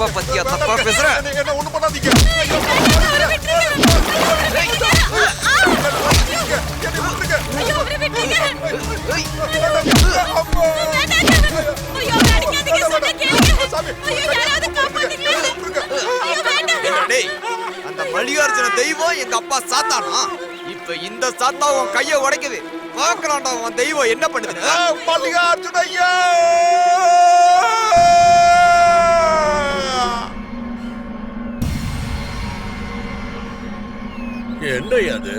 அப்பா பத்தியா தப்பா பேசுற? என்ன ஒண்ணு பண்ணாதீங்க. அந்த மல்லிகார்ஜுன தெய்வம் எங்க அப்பா சாத்தானா? இப்ப இந்த சாத்தா உன் கைய உடைக்குது. பாக்கலாம்டா உன் தெய்வம் என்ன பண்ணுது. மல்லிகார்ஜுன ஐயா! என்னையா அது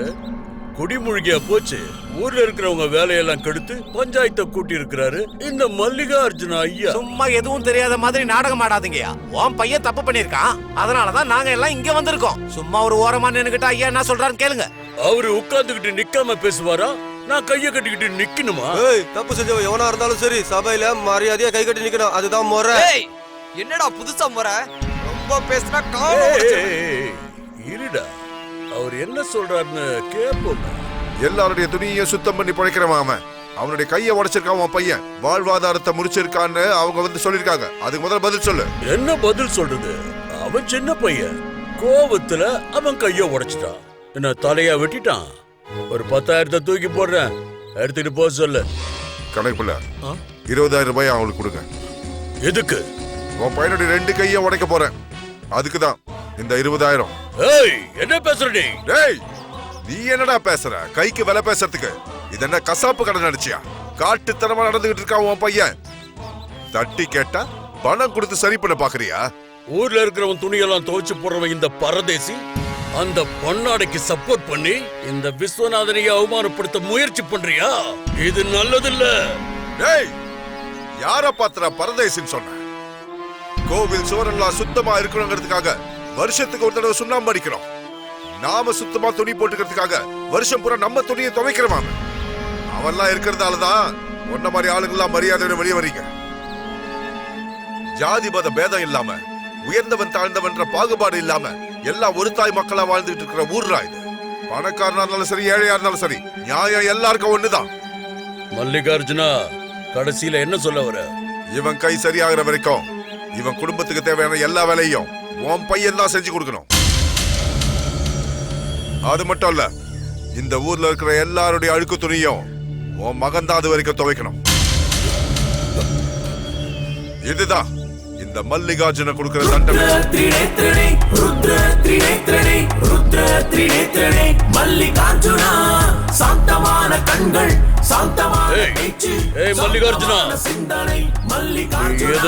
குடிமூழ்கியா போச்சு? ஊர்ல இருக்கிறவங்க வேலையெல்லாம் கெடுத்து பஞ்சாயத்தை கூட்டி இருக்கிறாரு இந்த மல்லிகார்ஜுன ஐயா. சும்மா எதுவும் தெரியாத மாதிரி நாடகம் ஆடாதீங்கயா. உன் பையன் தப்பு பண்ணிருக்கான், அதனாலதான் நாங்க எல்லாம் இங்க வந்திருக்கோம். சும்மா ஒரு ஓரமா நின்னுகிட்டா ஐயா என்ன சொல்றாருன்னு கேளுங்க. அவரு உட்கார்ந்துகிட்டு நிக்காம பேசுவாரா? நான் கைய கட்டிக்கிட்டு நிக்கணுமா? தப்பு செஞ்சவன் எவனா இருந்தாலும் சரி சபையில மரியாதையா கை கட்டி நிக்கணும், அதுதான் முறை. என்னடா புதுசா முறை? ரொம்ப பேசினா இருடா, அவர் என்ன சொல்றாருன்னு கேப்போம். எல்லாருடைய துணியை சுத்தம் பண்ணி பழைக்கிறவன் அவன். அவனுடைய கையை உடைச்சிருக்கான் உன் பையன். வாழ்வாதாரத்தை முடிச்சிருக்கான்னு அவங்க வந்து சொல்லிருக்காங்க. அதுக்கு முதல்ல பதில் சொல்லு. என்ன பதில் சொல்றது? அவன் சின்ன பையன், கோவத்துல அவன் கைய உடைச்சிட்டான். என்ன தலையா வெட்டிட்டான். ஒரு 10,000 தூக்கி போடுறேன், எடுத்துட்டு போக சொல்லு. கணக்கு 20,000 ரூபாய் அவங்களுக்கு கொடுங்க. எதுக்கு? உன் பையனுடைய 2 கையை உடைக்க போறேன், அதுக்குதான் இந்த 20,000. ஏய், என்ன பேசுற நீ? டேய், நீ என்னடா பேசுற? கைக்கு விலை பேசுறதுக்கு இது என்ன கசாப்பு கடை நடிச்சியா? காட்டுத்தனமா நடந்துகிட்டு இருக்கான் உன் பையன். தட்டி கேட்டா பணம் கொடுத்து சரி பண்ண பாக்குறியா? ஊர்ல இருக்கிறவன் துணியெல்லாம் துவைச்சு போடுறவன் இந்த பரதேசி அந்த பொன்னாடைக்கு சப்போர்ட் பண்ணி இந்த விஸ்வநாதனையை அவமானப்படுத்த முயற்சி பண்றியா? இது நல்லதில்ல. டேய், யார பாத்திர பரதேசின்னு சொன்ன? கோவில் சுவரெல்லாம் சுத்தமா இருக்கணுங்கிறதுக்காக வருஷத்துக்கு ஒரு தடவை சுண்ணாம்பு அடிக்கிறோம். நாம சுத்தமா துணி போட்டுக்கிறதுக்காக வருஷம் பூரா நம்ம துணியை துவைக்கிறோம். அவெல்லாம் இருக்கிறதாலதான் ஒன்ன மாதிரி ஆளுங்கெல்லாம் மரியாதையோட வெளியே வரீங்க. ஜாதி மத பேதம் இல்லாம, உயர்ந்தவன் தாழ்ந்தவன்ற பாகுபாடு இல்லாம எல்லாம் ஒரு தாய் மக்களா வாழ்ந்துட்டு இருக்கிற ஊர்ரா இது. பணக்காரனா இருந்தாலும் சரி, ஏழையா இருந்தாலும் சரி, நியாயம் எல்லாருக்கும் ஒண்ணுதான். மல்லிகார்ஜுனா, கடைசியில என்ன சொல்ல வர? இவன் கை சரியாகிற வரைக்கும் இவன் குடும்பத்துக்கு தேவையான எல்லா வேலையும் உன் பையன் தான் செஞ்சு கொடுக்கணும். அது மட்டும் இல்ல, இந்த ஊர்ல இருக்கிற எல்லாருடைய அழுக்கு துணியும் உன் மகன் தான் அது வரைக்கும் துவைக்கணும். இதுதான் இந்த மல்லிகார்ஜுன கொடுக்கிற தண்டனை. மல்லிகார்ஜுனா,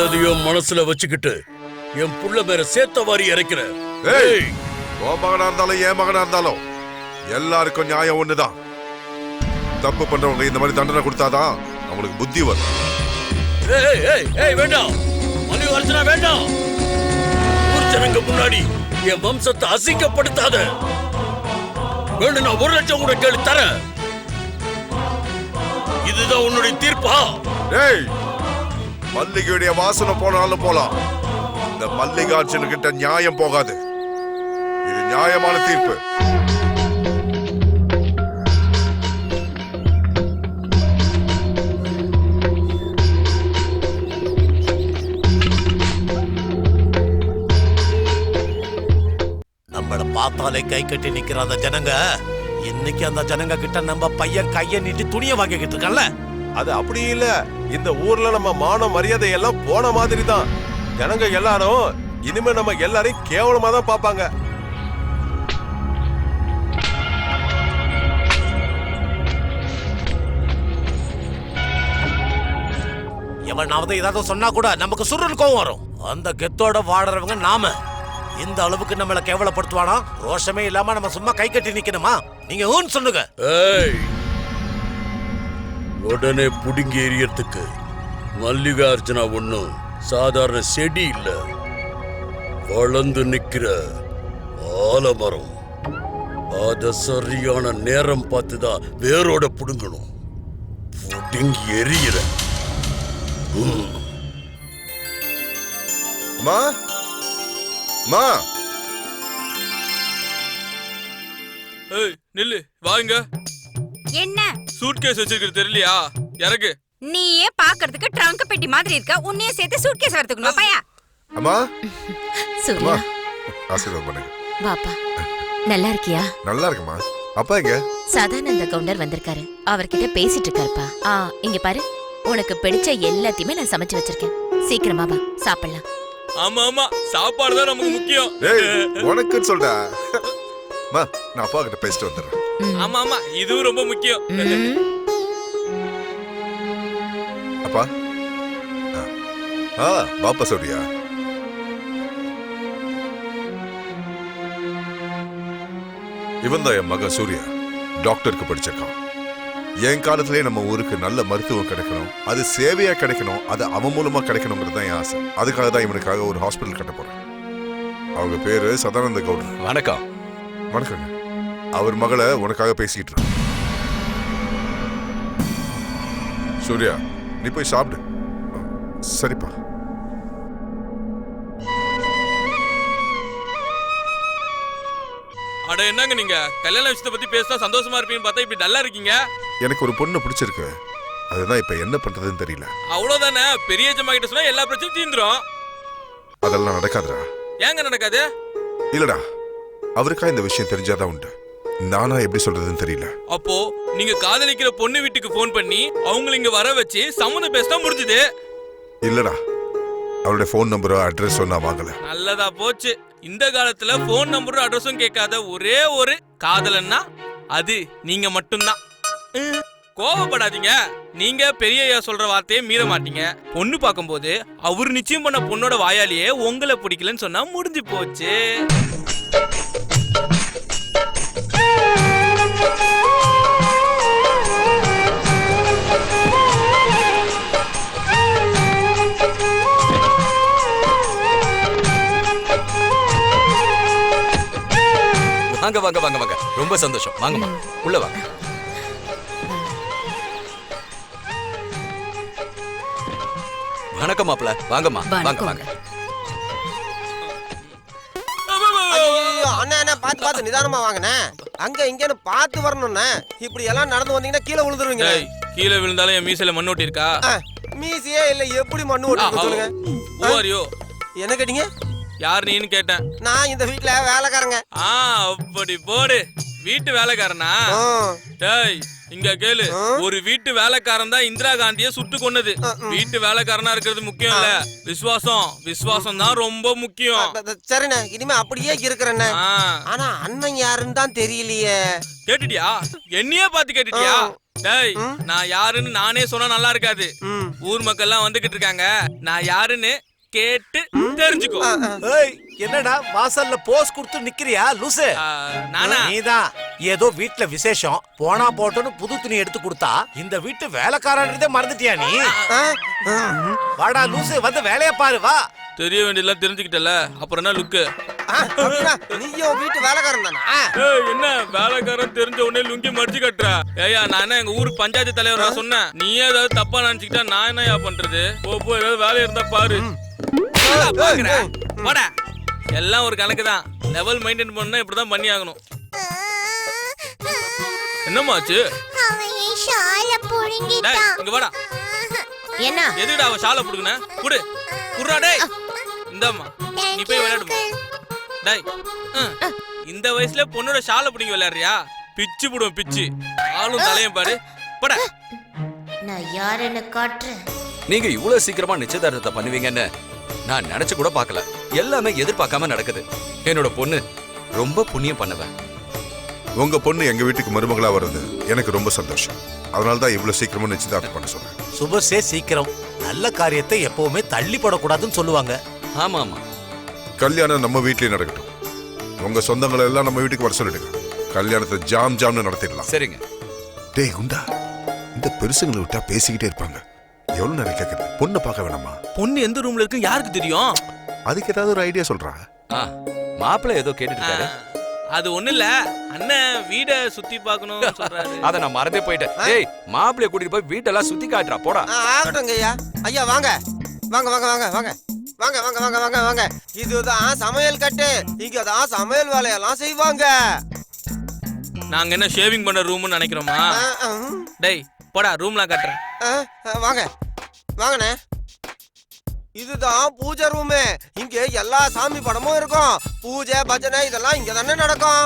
எதையோ மனசுல வச்சுக்கிட்டு என் புள்ள மேல சேத்த வாரி இறைக்கிற. உன் மகனா இருந்தாலும் என் மகனா இருந்தாலும் எல்லாருக்கும் நியாயம் ஒண்ணுதான். தப்பு பண்றவங்க இந்த மாதிரி தண்டனை கொடுத்தாதான் அவங்களுக்கு புத்தி வரும். வேண்டாம் மல்லிகார்ஜுனா, வேண்டாம். ஊர் ஜனங்க முன்னாடி என் வம்சத்தை அசிங்கப்படுத்தாத. வேணும், நான் 1,00,000 கூட கேள்வி தரேன். இதுதான் உன்னுடைய தீர்ப்பா? மல்லிகையுடைய வாசனை போனாலும் போலாம், இந்த மல்லிகார்ஜுன கிட்ட நியாயம் போகாது. இது நியாயமான தீர்ப்பு. நம்மள பார்த்தாலே கை கட்டி நிக்கிற அந்த ஜனங்க, இன்னைக்கு அந்த ஜனங்க கிட்ட நம்ம பையன் கைய நீட்டி துணியை வாங்கிக்கிட்டு இருக்கல. அது அப்படி இல்ல. இந்த ஊர்ல நம்ம மான மரியாதை எல்லாம் போன மாதிரி தான். ஜனங்க எல்லாரும் இனிமே நம்ம எல்லாரையும் கேவலமா தான் பாப்பாங்க. எவனாவது ஏதாவது சொன்னா கூட நமக்கு சுருள் கோவம் வரும். அந்த கெத்தோட வாடுறவங்க நாம. இந்த அளவுக்கு நம்மள கேவலப்படுத்துவானா? ரோஷமே இல்லாம நம்ம சும்மா கை கட்டி நிக்கணுமா? நீங்க ஊன்னு சொல்லுங்க. உடனே புடுங்கி எறியறதுக்கு மல்லிகார்ஜுனா ஒண்ணும் சாதாரண செடி இல்ல, வளர்ந்து நிக்கிற ஆலமரம். அத சரியான நேரம் பார்த்துதான் வேரோட புடுங்கணும். புடுங்கி எறிகிற. மா மா, ஏய் நில்லு, வாங்க. என்ன சூட்கேஸ் வச்சிருக்கிறது தெரியலையா? இறக்கு. நீயே பாக்குறதுக்கு ட்ரங்க் பெட்டி மாதிரி இருக்க, உன்னையே சேர்த்து சூட்கேஸ் வரதுக்குமா பையா? அம்மா சூர்யா ஆசீர்வாதம் பண்ணுங்க. வாப்பா. நல்லா இருக்கியா? நல்லா இருக்குமா. அப்பா எங்க? சதானந்த கவுண்டர் வந்திருக்காரு. அவர்கிட்ட பேசிட்டு இருக்காருப்பா. இங்க பாரு, உனக்கு பிடிச்ச எல்லாத்தையுமே நான் சமைச்சு வச்சிருக்கேன். சீக்கிரமா வா, சாப்பிடலாம். ஆமா ஆமா, சாப்பாடு தான் நமக்கு முக்கியம். ஏய், உனக்குன்னு சொல்டா. மா, நான் அப்பா கிட்ட பேசிட்டு வந்துடுறேன். ஆமா ஆமா, இதுவும் ரொம்ப முக்கியம். ம். அப்பா. பாப்பா சூர்யா. இவன் தான் என் மகன் சூர்யா. டாக்டருக்கு படிச்சிருக்கான். என் காலத்திலே நம்ம ஊருக்கு நல்ல மருத்துவம் கிடைக்கணும், அது சேவையா கிடைக்கணும், அது அவன் மூலமா கிடைக்கணுங்கிறது தான் என் ஆசை. அதுக்காக தான் இவனுக்காக ஒரு ஹாஸ்பிட்டல் கட்ட போறேன். அவங்க பேரு சதானந்த கவுடர். வணக்கம். வணக்கங்க. அவர் மகளை உனக்காக பேசிக்கிட்டு இருக்கான். சூர்யா, நீ போய் சாப்பிடு. சரிப்பா. அட என்னங்க நீங்க கல்யாண விஷயத்தை பத்தி பேசினா சந்தோஷமா இருப்பீங்கன்னு பார்த்தா இப்படி டல்லா இருக்கீங்க. எனக்கு ஒரு பொண்ணு பிடிச்சிருக்கு. அதுதான் இப்ப என்ன பண்றதுன்னு தெரியல. அவ்வளவுதானே, பெரிய ஜம்மா கிட்ட சொன்னா எல்லா பிரச்சனையும் தீந்துரும். அதெல்லாம் நடக்காதுடா. ஏங்க நடக்காது? இல்லடா, அவருக்கா இந்த விஷயம் தெரிஞ்சாதான் உண்டு. நானா எப்படி சொல்றதுன்னு தெரியல. அப்போ நீங்க காதலிக்கிற பொண்ணு வீட்டுக்கு போன் பண்ணி அவங்களை இங்க வர வச்சு சம்மந்தம் பேசினா முடிஞ்சுது. இல்லடா, அவருடைய போன் நம்பரோ அட்ரஸோ நான் வாங்கல. நல்லதா போச்சு. இந்த காலத்துல போன் நம்பரும் அட்ரஸும் கேட்காத ஒரே ஒரு காதலன்னா அது நீங்க மட்டும்தான். கோவப்படாதீங்க. நீங்க பெரியய்யா சொல்ற வார்த்தையை மீற மாட்டீங்க. பொண்ணு பார்க்கும்போது அவர் நிச்சயம் பண்ண பொண்ணோட வாயாலேயே உங்களை பிடிக்கலன்னு சொன்னா முடிஞ்சு போச்சு. வாங்க வாங்க வாங்க வாங்க, ரொம்ப சந்தோஷம். வாங்கம்மா, உள்ள வாங்க. வணக்கம் மாப்ள. வாங்கம்மா, வாங்க வாங்க. அண்ணா அண்ணா, பாத்து நிதானமா வாங்கண்ணே. அங்க இங்கன்னு பாத்து வரணும்ண்ணே. இப்படி எல்லாம் நடந்து வந்தீங்கன்னா கீழே விழுந்துருவீங்க. கீழே விழுந்தாலும் என் மீசையில மண் ஓட்டி இருக்கா? மீசியே இல்ல, எப்படி மண்ணு ஓட்டி சொல்லுங்க. ஓரியோ என்ன கேட்டீங்க? யார் நீன்னு கேட்டேன். நான் இந்த வீட்டுல வேலைக்காரங்க. அப்படி போடு. வீட்டு வேலைக்காரனா? டேய் இங்க கேளு. ஒரு வீட்டு வேலைக்காரன் தான் இந்திரா காந்திய சுட்டு கொன்னது. வீட்டு வேலைக்காரனா இருக்கிறது முக்கியம் இல்ல, விசுவாசம் தான் ரொம்ப முக்கியம். சரிண்ணே, இனிமே அப்படியே இருக்கிறேண்ணே. ஆனா அண்ணன் யாருன்னு தான் தெரியலையே. கேட்டுட்டியா? என்னையே பார்த்து கேட்டுட்டியா? டேய், நான் யாருன்னு நானே சொன்னா நல்லா இருக்காது. ஊர் மக்கள் எல்லாம் வந்துகிட்டு இருக்காங்க. நான் யாருன்னு கேட்டு தெரிஞ்சுக்கோ. என்னடா வாசல்ல போஸ் கொடுத்து நிக்கிறியா லூசு? நானா? நீதான். ஏதோ வீட்ல விசேஷம் போனா போட்டோன்னு புது துணி எடுத்து கொடுத்தா இந்த வீட்டு வேலைக்காரன்றதே மறந்துட்டியா நீ? வாடா லூசு, வந்து வேலைய பாரு வா. தெரிய வேண்டியதெல்லாம் தெரிஞ்சுக்கிட்டல, அப்புறம் என்ன லுக்கு? நீயும் வீட்டு வேலைக்காரன் தானா? என்ன வேலைக்காரன் தெரிஞ்ச உடனே லுங்கி மடிச்சு கட்டுற? ஏயா, நான் என்ன எங்க ஊர் பஞ்சாயத்து தலைவரா சொன்னேன்? நீ ஏதாவது தப்பா நினைச்சுக்கிட்டா நான் என்னயா பண்றது? போ, ஏதாவது வேலை இருந்தா பாரு. எல்லாம் ஒரு கணக்கு தான். லெவல் மெயின்டைன் பண்ணா இப்படிதான் பண்ணி ஆகணும். என்னமாச்சு? இங்க வாடா. என்ன? எதுடா அவ ஷால புடுங்கன? குடு குடுறா. டேய் இந்தாம்மா, நீ போய் விளையாடுமா. டேய், இந்த வயசுல பொண்ணோட ஷால புடிங்கி விளையாடுறியா? பிச்சு புடுவோம், பிச்சு. ஆளும் தலையும் பாரு. போடா. நான் யாருன்னு காட்டுறேன். நீங்க இவ்வளவு சீக்கிரமா நிச்சயதார்த்தத்தை பண்ணுவீங்கன்னு நான் நினைச்சு கூட பார்க்கல. எல்லாமே எதிர்பார்க்காம நடக்குது. என்னோட பொண்ணு ரொம்ப புண்ணியம் பண்ணவ. உங்க பொண்ணு எங்க வீட்டுக்கு மருமகளா வர்றது எனக்கு ரொம்ப சந்தோஷம். அதனால தான் இவ்வளவு சீக்கிரமா நிச்சயதார்த்தம் பண்ண சொல்றேன். சுபசே சீக்கிரம். நல்ல காரியத்தை எப்பவுமே தள்ளி போடக்கூடாதுன்னு சொல்லுவாங்க. ஆமா ஆமா, கல்யாணம் நம்ம வீட்லயே நடக்கட்டும். உங்க சொந்தங்களை எல்லாம் நம்ம வீட்டுக்கு வர சொல்லிடுங்க. கல்யாணத்தை ஜாம் ஜாம்னு நடத்திடலாம். சரிங்க. டேய் குண்டா, இந்த பெருசுங்களை விட்டா பேசிக்கிட்டே இருப்பாங்க. எவ்வளவு நேரம் கேக்குறது? பொண்ணை பார்க்க வேணாமா? பொண்ணு எந்த ரூம்ல இருக்கு யாருக்கு தெரியும்? அதுக்கு ஏதாவது ஒரு ஐடியா சொல்றா? மாப்பிள்ளை ஏதோ கேட்டுட்டு இருக்காரு. அது ஒண்ணு இல்ல, அண்ணன் வீட சுத்தி பார்க்கணும் சொல்றாரு. அத நான் மறந்தே போயிட்டேன். டேய், மாப்பிள்ளைய கூட்டிட்டு போய் வீட்டெல்லாம் சுத்தி காட்டுறா, போடா. ஆகட்டுங்க ஐயா. ஐயா வாங்க வாங்க வாங்க வாங்க வாங்க வாங்க வாங்க வாங்க வாங்க வாங்க. இதுதான் சமையல் கட்டு. இங்கதான் சமையல் வேலையெல்லாம் செய்வாங்க. நாங்க என்ன ஷேவிங் பண்ண ரூம்னு நினைக்கிறோமா? டேய் போடா, ரூம்லாம் கட்டுறேன். வாங்க வாங்கண்ணே. இதுதான் பூஜை ரூமு. இங்க எல்லா சாமி படமும் இருக்கும். பூஜை பஜனை இதெல்லாம் இங்க தானே நடக்கும்.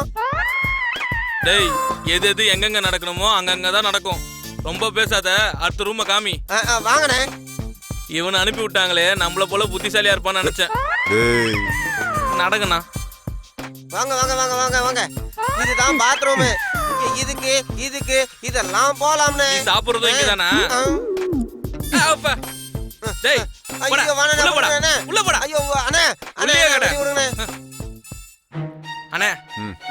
டேய் எது எது எங்கெங்க நடக்கணுமோ அங்கங்க தான் நடக்கும். ரொம்ப பேசாத, அடுத்த ரூம காமி. வாங்கண்ணே. இவனை அனுப்பி விட்டாங்களே, நம்மள போல புத்திசாலியா இருப்பான்னு நினைச்சேன். டேய் நடங்கண்ணா. வாங்க வாங்க வாங்க வாங்க வாங்க. இதுதான் பாத்ரூம். இதுக்கு இதுக்கு இதெல்லாம் போலாம்னே. நீ சாப்பிடுறதும் இங்கதானா? அப்பா. டேய் போடா. ஐயோ வாணனே உள்ள போடா. வாணனே. உள்ள போடா. ஐயோ அண்ணே அண்ணே உள்ளே கடை. விடுங்கண்ணே. அண்ணே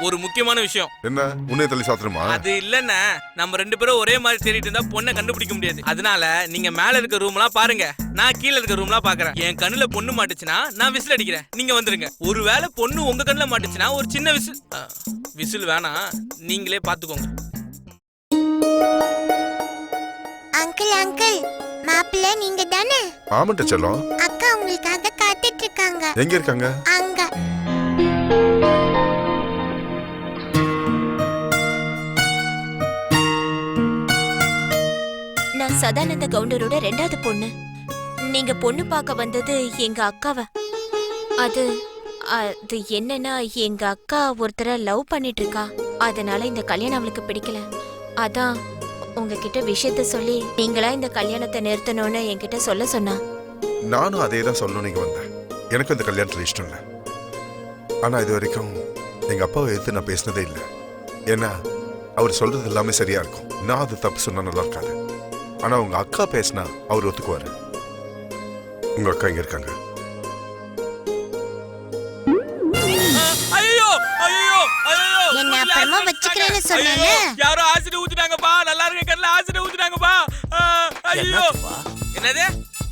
ஒரு முக்கியமான விஷயம். என்ன உன்னை தள்ளி சாத்திரமா? அது இல்லன்னா நம்ம 2 பேரும் ஒரே மாதிரி தேடிட்டு இருந்தா பொண்ணை கண்டுபிடிக்க முடியாது. அதனால நீங்க மேல இருக்க ரூம்லாம் பாருங்க, நான் கீழ இருக்க ரூம்லாம் பாக்குறேன். என் கண்ணுல பொண்ணு மாட்டுச்சுன்னா நான் விசில் அடிக்கிறேன், நீங்க வந்துருங்க. ஒருவேளை பொண்ணு உங்க கண்ணுல மாட்டுச்சுன்னா ஒரு சின்ன விசில் வேணாம், நீங்களே பாத்துக்கோங்க. அங்கிள் அங்கிள், மாப்பிள்ளை நீங்க தானே? ஆமாட்ட செல்லம். அக்கா உங்களுக்காக காத்துட்டு இருக்காங்க. எங்க இருக்காங்க? அங்க. நான் சதானந்த கவுண்டரோட 2வது பொண்ணு. நீங்க பொண்ணு பார்க்க வந்தது எங்க அக்காவ. அது அது என்னன்னா, எங்க அக்கா ஒருத்தரை லவ் பண்ணிட்டு இருக்கா. அதனால இந்த கல்யாணம் அவளுக்கு பிடிக்கல. அதான் உங்ககிட்ட விஷயத்த சொல்லி நீங்களா இந்த கல்யாணத்தை நிறுத்தணும்னு என்கிட்ட சொல்ல சொன்னா. நானும் அதே தான் சொல்லணும் இங்க வந்தேன். எனக்கு இந்த கல்யாணத்துல இஷ்டம் இல்லை. ஆனா இது வரைக்கும் எங்க அப்பாவை எதிர்த்து நான் பேசினதே இல்லை. ஏன்னா அவர் சொல்றது எல்லாமே சரியா இருக்கும். நான் அது தப்பு சொன்னா நல்லா இருக்காது. ஆனா உங்க அக்கா பேசினா அவர் ஒத்துக்குவாரு. உங்க அக்கா இங்க இருக்காங்க. ஐயோ ஐயோ ஐயோ, என்ன அப்புறமா வச்சுக்கிறேன்னு சொன்னேன்ல. யாரோ ஆசிட் ஊத்திட்டாங்கப்பா. நல்லா இருக்க கண்ணுல ஆசிட் ஊத்திட்டாங்கப்பா. ஐயோ என்னது,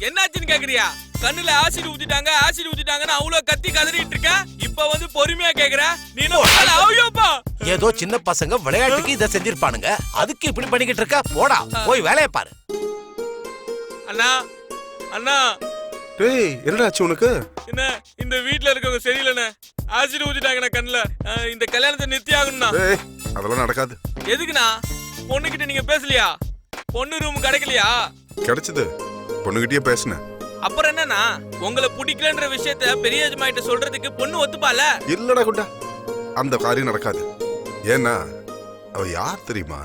என்னாச்சுன்னு கேக்குறியா? கண்ணுல ஆசிட் ஊத்திட்டாங்கன்னு அவ்வளவு கத்தி கதறிட்டு இருக்க. இப்ப வந்து பொறுமையா கேக்குற நீனும். ஐயோப்பா, ஏதோ சின்ன பசங்க விளையாட்டுக்கு இதை செஞ்சிருப்பானுங்க, அதுக்கு இப்படி பண்ணிக்கிட்டு இருக்க. போடா போய் வேலையை பாரு. அண்ணா அண்ணா. டேய் என்னடாச்சு உனக்கு? என்ன இந்த வீட்ல இருக்கவங்க சரியில்லைண்ணே, ஆசிட் ஊத்திட்டாங்கண்ணா கண்ணுல. இந்த கல்யாணத்தை நிறுத்தி ஆகணும்ண்ணா. டேய் அதெல்லாம் நடக்காது. எதுக்குண்ணா? பொண்ணுகிட்ட நீங்க பேசலையா? பொண்ணு ரூம் கிடைக்கலையா? கிடைச்சது, பொண்ணுகிட்டயே பேசினேன். அப்புறம் என்னன்னா, உங்களை பிடிக்கலன்ற விஷயத்த பெரிய எஜமாயிட்ட சொல்றதுக்கு பொண்ணு ஒத்துப்பால? இல்லடா குண்டா, அந்த காரியம் நடக்காது. ஏன்னா அவ யார் தெரியுமா?